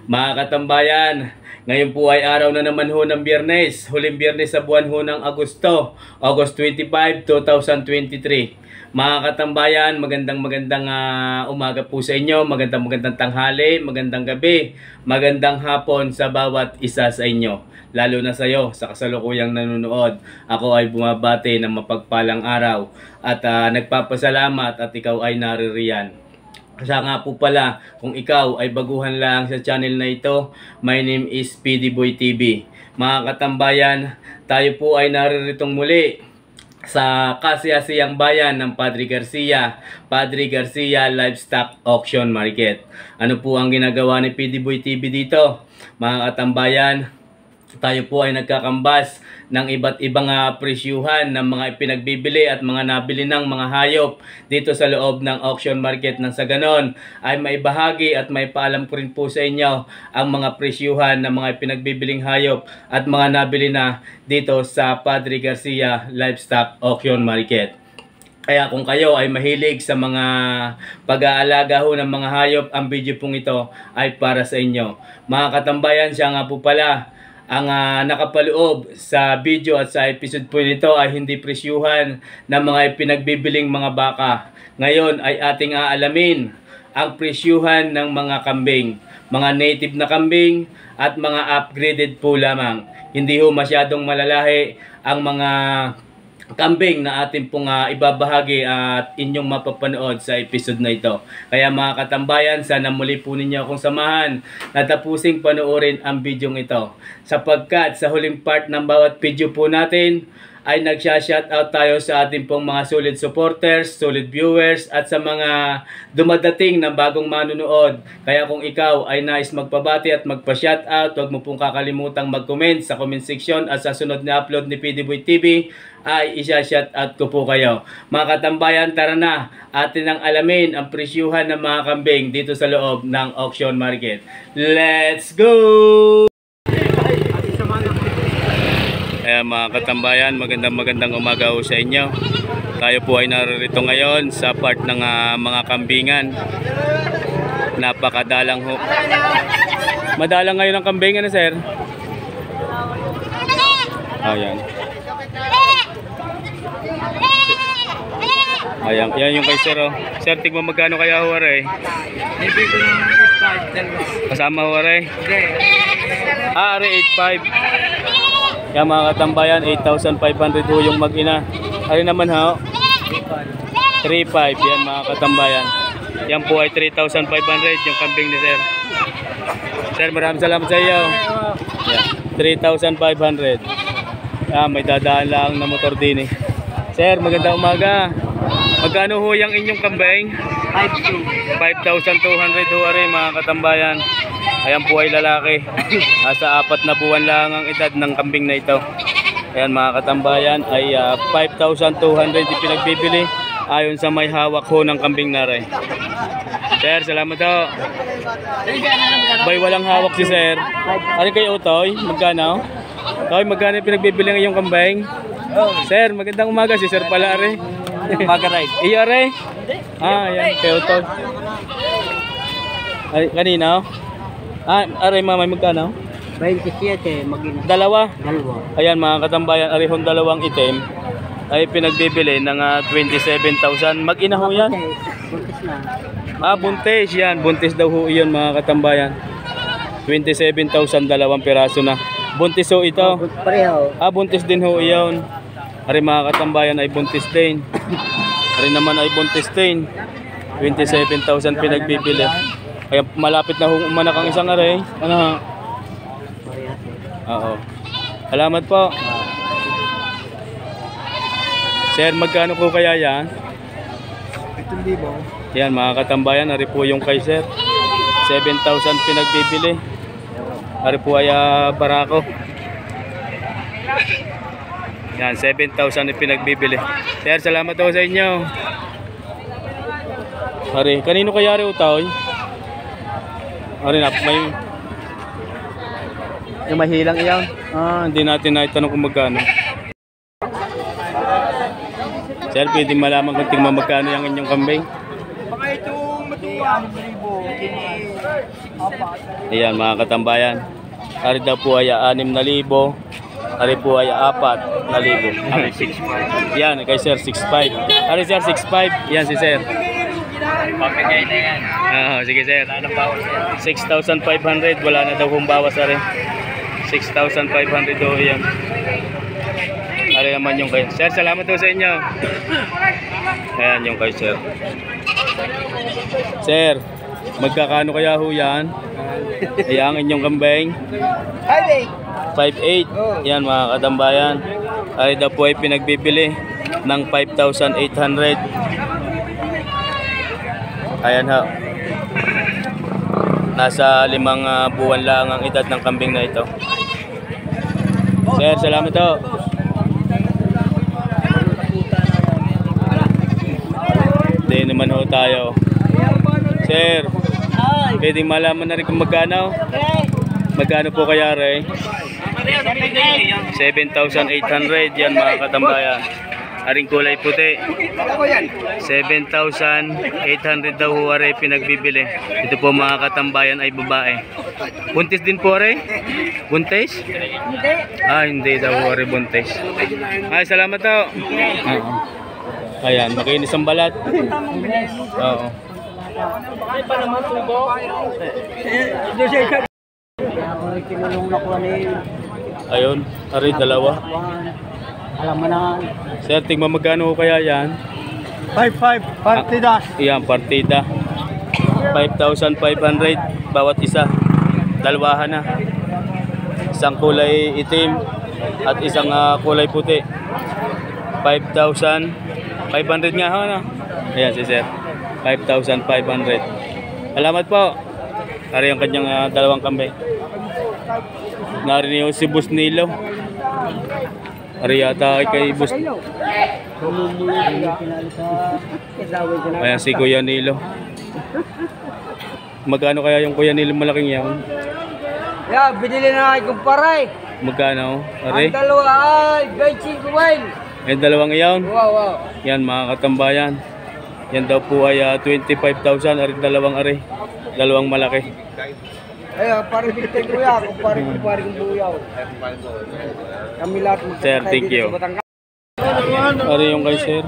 Mga katambayan, ngayon po ay araw na naman ho ng Biyernes, huling Biyernes sa buwan ho ng Agosto, August 25, 2023. Mga katambayan, magandang umaga po sa inyo, magandang tanghali, magandang gabi, magandang hapon sa bawat isa sa inyo. Lalo na sa iyo, sa kasalukuyang nanonood. Ako ay bumabati ng mapagpalang araw at nagpapasalamat at ikaw ay naririyan. Kaya nga po pala, kung ikaw ay baguhan lang sa channel na ito, my name is PD Boy TV. Mga katambayan, tayo po ay nariritong muli sa kasiyasiyang bayan ng Padre Garcia Livestock Auction Market. Ano po ang ginagawa ni PD Boy TV dito? Mga katambayan, tayo po ay nagkakambas ng iba't ibang presyuhan ng mga ipinagbibili at mga nabili ng mga hayop dito sa loob ng auction market, nang sa ganon ay maibahagi at maipaalam ko rin po sa inyo ang mga presyuhan ng mga ipinagbibiling hayop at mga nabili na dito sa Padre Garcia Livestock Auction Market. Kaya kung kayo ay mahilig sa mga pag-aalaga ho ng mga hayop, ang video pong ito ay para sa inyo. Mga katambayan, siya nga po pala, ang nakapaloob sa video at sa episode po nito ay hindi presyuhan ng mga pinagbibiling mga baka. Ngayon ay ating aalamin ang presyuhan ng mga kambing, mga native na kambing at mga upgraded po lamang. Hindi ho masyadong malalahi ang mga kambing na ating pong ibabahagi at inyong mapapanood sa episode na ito. Kaya mga katambayan, sana muli po ninyo akong samahan na tapusing panoorin ang video ito. Sapagkat sa huling part ng bawat video po natin ay nagsha-shoutout tayo sa ating pong mga solid supporters, solid viewers at sa mga dumadating na bagong manunood. Kaya kung ikaw ay nais magpabati at magpa-shoutout, huwag mo pong kakalimutang mag-comment sa comment section at sa sunod na upload ni PD Boy TV ay isa-shoutout ko po kayo. Mga katambayan, tara na, atin ang alamin ang presyuhan ng mga kambing dito sa loob ng auction market. Let's go! Mga katambayan, magandang umaga ho sa inyo. Tayo po ay naririto ngayon sa part ng mga kambingan. Napakadalang ho. Madalang ngayon ang kambingan na, sir. Ayan. Ayan, yan yung kay sir, oh. Sir, tigmo magkano kaya ho, are? Kasama ho, are? Are 8.5. Yan mga katambayan, 8,500 ho yung mag-ina. Ano naman ha? 3.5. Yan mga katambayan. Yan po ay 3,500 yung kambing ni sir. Sir, maraming salamat sa iyo. Yan, 3,500. Yan, may dadaan lang na motor din eh. Sir, magandang umaga. Magkano ho yung inyong kambing? 5,200 ho rin mga katambayan. Ayan po ay lalaki. Sa 4 na buwan lang ang edad ng kambing na ito. Ayan mga katambayan ay 5,200 yung pinagbibili ayon sa may hawak ho ng kambing na rin. Sir, salamat ho. Bay, walang hawak si sir. Ano kayo, Toy? Magkano? Toy, magkano yung pinagbibili ng iyong kambing? Sir, magandang umaga. Si sir pala rin. Umaga ride. Iyo rin? Ayan, kayo, Toy. Kanina? Aray mamay, magkano? 27, mag-ina. Dalawa? Ayan mga katambayan, arihon dalawang itim ay pinagbibili ng 27,000. Mag-ina ho yan? Buntis na. Buntis yan. Buntis daw ho iyon mga katambayan. 27,000, dalawang piraso na. Buntis ho ito? Pareho. Buntis din ho iyon. Ari mga katambayan ay buntis din. Ari naman ay buntis din. 27,000 pinagbibili. Kaya malapit na umanak ang isang aray. Ano? Oo. Salamat po. Sir, magkano po kaya yan? 7,000. Yan mga katambayan, ari po yung kay sir. 7,000 pinagbibili. Ari po ay barako. Yan, 7,000 pinagbibili. Sir, salamat po sa inyo. Ari, kanino kaya ari utaw? Ari na, may mahilang iyan. Hindi natin naitanong kung magkano. Sir, pwede malaman kung tingnan magkano yung inyong kambing? Mga itong matuwa. 6,000. Ayan mga katambayan. Ari daw po ay 6,000. Ari po ay 4,000. Ari 6,500. Yan kay sir 6,500. Ari sir 6,500. Yan si sir. Pagkagay na yan. Sige sir. 6,500. Wala na daw kung bawas ari. 6,500 daw yan. Ari naman yung kay sir. Salamat po sa inyo. Ayan yung kay sir. Sir, magkakano kaya ho yan? Ayan ang inyong kambing. 5,800. Yan mga katambayan. Ay daw po ay pinagbibili ng 5,800. Ayan ha. Nasa 5 buwan lang ang edad ng kambing na ito. Sir, salamat ho. Hindi naman ho tayo. Sir, pwedeng malaman na rin kung magkano? Magkano po kaya rin? 7,800 yan mga katambayan. Aring kulay puti. 7,800 daw ho aray pinagbibili. Ito po mga katambayan ay babae. Buntis din po aray? Buntis? Hindi daw ho aray buntis. Ay, salamat daw. Ayan, makinis ang balat. Oo. Ayun, aray dalawa. Alam mo na. Sir, tingnan magkano kaya yan? 5,500. Partidas. Yan, partida. 5,500 bawat isa. Dalawahan na. Isang kulay itim at isang kulay puti. 5,500 nga ho, no? Ayan si sir. 5,500. Salamat po. Ari ang kanyang dalawang kambing. Narinig si Boss Nilo. Ari yata kay Boss. Ayan si Kuya Nilo. Magkano kaya yung Kuya Nilo malaking yan? Yeah, binili na kay kumparay. Magkano? Ari? Ang dalawa ay 25 wine. Ay dalawang iyon? Wow. Yan mga katambayan. Yan daw po ay 25,000. Ari dalawang ari. Dalawang malaki. Ay, parang bitay kuya. Parang buyaw. Kami lahat. Sir, thank you. Ari yung kay sir.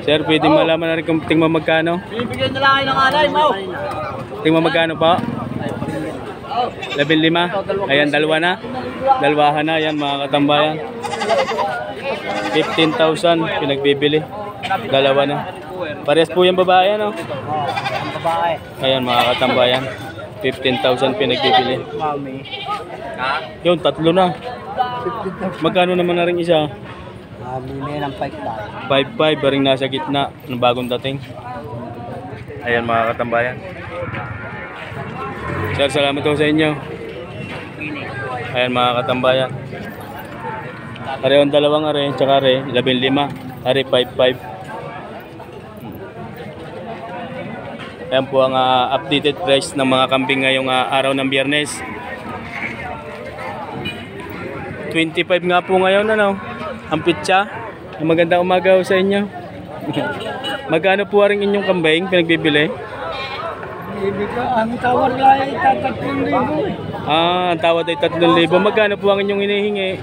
Sir, pwede malaman na rin kung tingnan magkano? Bibigyan na lang kayo ng alay, Mau. Tingnan magkano pa? 15. Ayan, dalawa na. Dalawahan na. Yan mga katambayan. 15,000 pinagbibili. Dalawa na. Parehas po yung babae, no? Ang babae. Ayan mga katambayan. 15,000 pinagbibili. Mami. Yun, tatlo na. Magkano naman na rin isa? May ng 5,500. 5,500, baring nasa gitna ng bagong dating. Ayan mga katambayan. Sir, salamat po sa inyo. Ayan mga katambayan. Are ang dalawang are, tsaka are 15, are 5,500. Ayan po ang updated price ng mga kambing ngayong araw ng Biyernes. 25 nga po ngayon, ano? Ang pitsa. Magandang umaga sa inyo. Magkano po rin inyong kambing pinagbibili? Ang tawar lang ay 3,000. Ang tawad ay 3,000. Magkano po ang inyong hinihingi?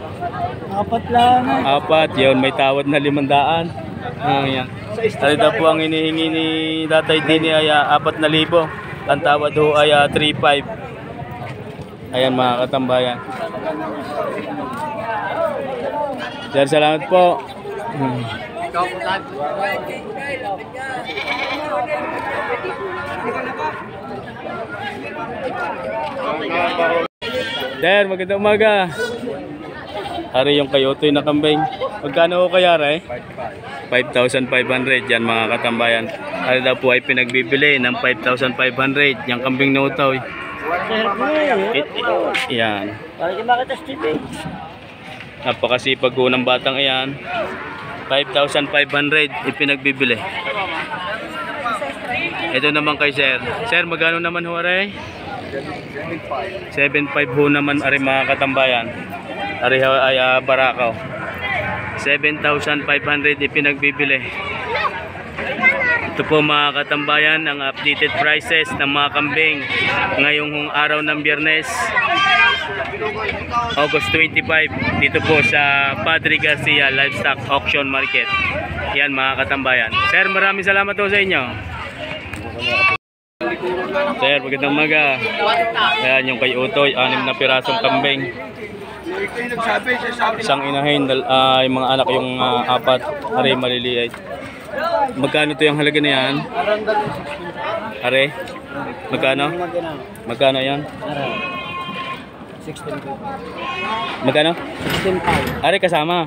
4 lang. 4, yun. May tawad na 500. Yan. Tali daw po ang hinihingi ni Tatay Dini ay 4,000. Ang tawad ho ay 3,500. Ayan mga katambayan. Sir, salamat po. Sir, magandang umaga. Hari yung kayotoy na kambing. Magkano ho kaya rin? 5,500 yan mga katambayan. Hari daw po ay pinagbibili ng 5,500. Yung kambing na utoy. Yan. Para di makita sa TV. Napakasipag ho ng batang iyan. 5,500 ipinagbibili. Ito naman kay sir. Sir, magkano naman ho aray? 7,500 ho naman aray mga katambayan. Aray ay Barakaw. 7,500 ipinagbibili. Ito po mga katambayan, ang updated prices ng mga kambing ngayong araw ng Biyernes, August 25, dito po sa Padre Garcia Livestock Auction Market. Yan mga katambayan. Sir, maraming salamat po sa inyo. Sir, magandang umaga. Ayan yung kay Utoy, 6 na pirasong kambing. Isang inahin, yung mga anak yung 4, aray maliliit. Magkano to yung halaga na yan? Are? Magkano? Magkano yan? 16.5. Magkano? 16.5. Are kasama?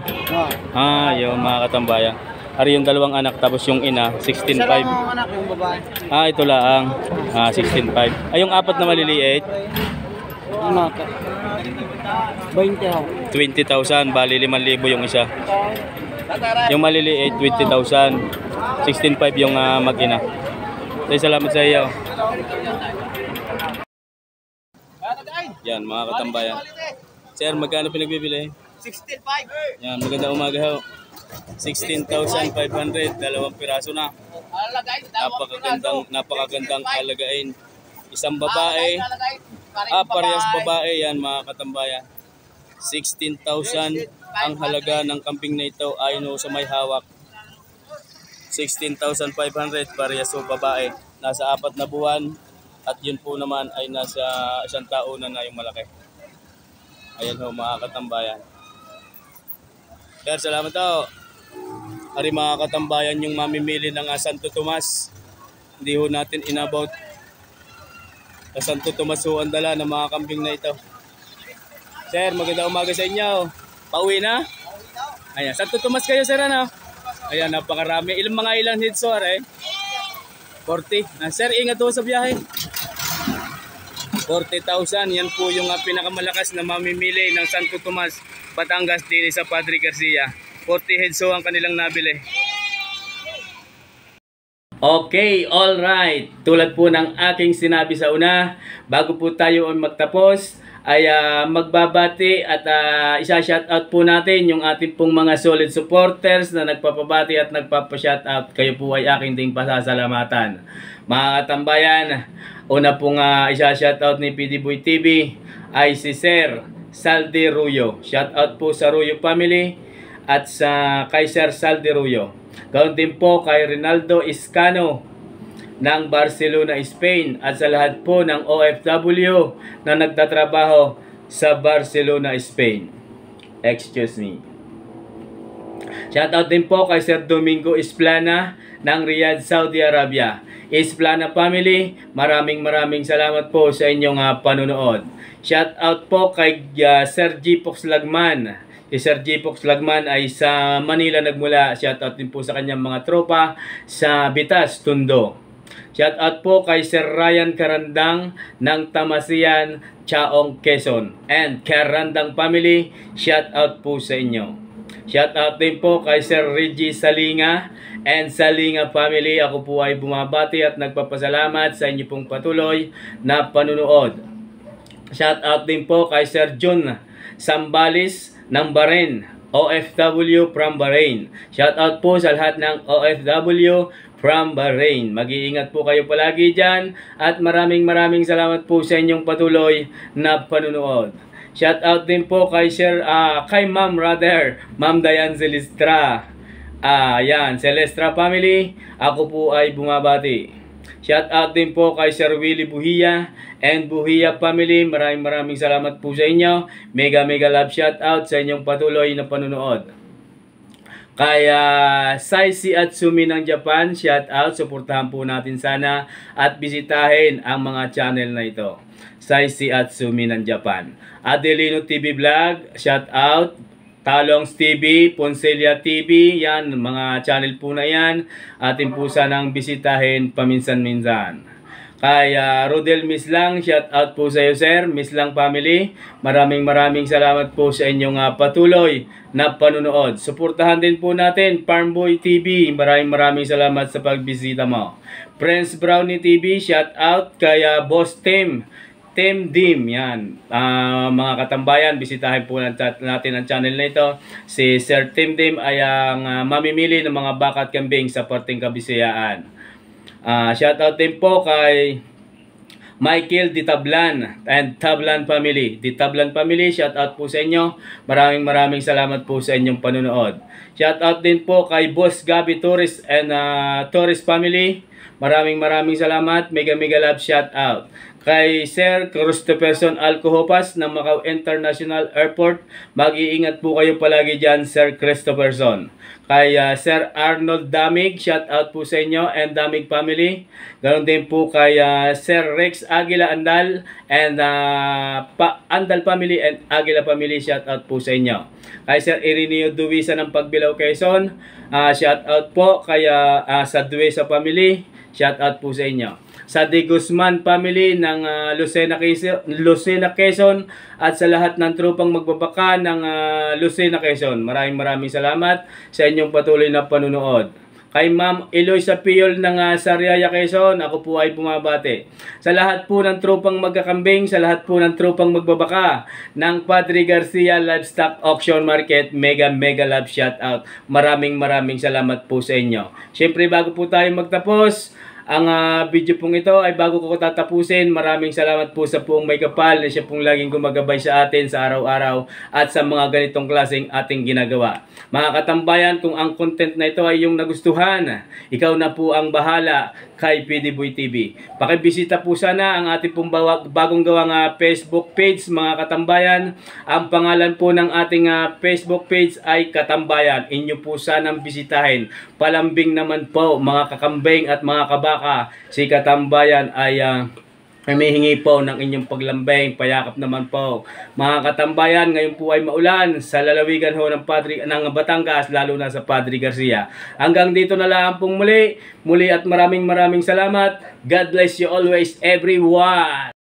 Yung mga katambayan. Are yung dalawang anak tapos yung ina, 16.5. Anak yung babae. Ito lang. 16.5. Yung 4 na maliliit? Ano? 20,000. Bali 5,000 yung isa. Yung maliliit, 20,000. 16.5 yung mag-ina. Salamat sa iyo. Yan, mga katambayan. Sir, magkano pinagbibili? 16.5. Yan, magandang umaga ho. 16,500, 2 piraso na. Napakagandang alagain. Isang babae, parehas babae yan mga katambayan. 16,000 ang halaga ng kambing na ito ayon sa may hawak. 16,500 parehas sa babae. Nasa 4 na buwan at yun po naman ay nasa 1 taon na yung malaki. Ayan ho mga katambayan. Sir, salamat ho. Ari mga katambayan yung mamimili ng Santo Tomas. Hindi ho natin inabot. Sa Santo Tomas ho ang dala ng mga kambing na ito. Sir, magandang umaga sa inyo. Pauwi na? Ayan, Santo Tomas kayo sir ano? Ayan, napakarami. Ilang heads so are? 40. Sir, ingat ho sa biyahe. 40,000. Yan po yung pinakamalakas na mamimili ng Santo Tomas, Batangas din sa Padre Garcia. 40 heads so ang kanilang nabili. Okay, all right. Tulad po ng aking sinabi sa una, bago po tayo magtapos, ay magbabati at isa-shoutout po natin yung ating pong mga solid supporters na nagpapabati at nagpapa-shoutout. Kayo po ay aking ding pasasalamatan. Mga katambayan, una pong isa-shoutout ni PD Boy TV ay si Sir Saldi Ruyo. Shoutout po sa Ruyo family at sa kay Sir Saldi Ruyo. Ganoon din po kay Rinaldo Iscano ng Barcelona, Spain at sa lahat po ng OFW na nagtatrabaho sa Barcelona, Spain. Excuse me. Shoutout din po kay Sir Domingo Isplana ng Riyadh, Saudi Arabia. Isplana family, maraming salamat po sa inyong panunood. Shoutout po kay Sir G. Pox Lagman. Si Sir G. Pox Lagman ay sa Manila nagmula. Shoutout din po sa kanyang mga tropa sa Bitas, Tondo. Shoutout po kay Sir Ryan Karandang ng Tamasian, Chaong, Quezon. And Karandang family, shoutout po sa inyo. Shoutout din po kay Sir Reggie Salinga and Salinga family. Ako po ay bumabati at nagpapasalamat sa inyo pong patuloy na panunood. Shoutout din po kay Sir John Sambalis ng Bahrain, OFW from Bahrain. Shoutout po sa lahat ng OFW from Bahrain. Mag-iingat po kayo palagi dyan at maraming salamat po sa inyong patuloy na panunood. Shoutout din po kay kay Ma'am Dayan Celestra. Yan, Celestra family, ako po ay bumabati. Shoutout din po kay Sir Willie Buhia and Buhia family. Maraming salamat po sa inyo. Mega love shoutout sa inyong patuloy na panunood. Kaya Saisi at Sumi ng Japan, shoutout. Suportahan po natin sana at bisitahin ang mga channel na ito. Saisi at Sumi ng Japan. Adelino TV Vlog, shoutout. Talongs TV, Poncelia TV, yan, mga channel po na yan. Atin po sanang bisitahin paminsan-minsan. Kaya Rodel Mislang, shout out po sa iyo sir, Mislang family. Maraming salamat po sa inyong patuloy na panunood. Suportahan din po natin Farmboy TV. Maraming salamat sa pagbisita mo. Prince Brownie TV, shout out kaya Boss Tim Dim, yan. Mga katambayan, bisitahin po natin ang channel na ito. Si Sir Tim Dim ay ang mamimili ng mga bakat kambing sa Parteng Kabisayaan. Shoutout din po kay Michael Di Tablan and Tablan family. Di Tablan family, shoutout po sa inyo. Maraming salamat po sa inyong panonood. Shoutout din po kay Boss Gabi Torres and Torres family. Maraming salamat. Mega love shoutout. Kay Sir Christopherson Alcohopas ng Macau International Airport. Mag-iingat po kayo palagi dyan, Sir Christopherson. Kay Sir Arnold Damig, shout out po sa inyo and Damig family. Ganon din po kay Sir Rex Aguila Andal and Andal family and Aguila family, shout out po sa inyo. Kay Sir Irineo Duwisa ng Pagbilao, Quezon, shout out po kay sa Duwisa family, shout out po sa inyo. Sa De Guzman family ng Lucena, Quezon at sa lahat ng tropang magbabaka ng Lucena, Quezon. Maraming salamat sa inyong patuloy na panunood. Kay Ma'am Eloisa Piol ng Sariaya, Quezon, ako po ay bumabati. Sa lahat po ng tropang magkakambing, sa lahat po ng tropang magbabaka ng Padre Garcia Livestock Auction Market, mega love shout out. Maraming salamat po sa inyo. Siyempre, bago po tayo magtapos, ang video pong ito ay bago ko tatapusin, maraming salamat po sa Puong May Kapal na siya pong laging gumagabay sa atin sa araw-araw at sa mga ganitong klaseng ating ginagawa. Mga katambayan, kung ang content na ito ay yung nagustuhan, ikaw na po ang bahala kay PDBoy TV. Pakibisita po sana ang ating pong bagong gawang Facebook page, mga katambayan. Ang pangalan po ng ating Facebook page ay Katambayan. Inyo po sanang bisitahin. Palambing naman po, mga kakambing at mga kabaka, si Katambayan ay humihingi po ng inyong paglambing, payakap naman po. Mga katambayan, ngayon po ay maulan sa lalawigan ho ng Batangas, lalo na sa Padre Garcia. Hanggang dito na lang pong muli at maraming salamat. God bless you always, everyone.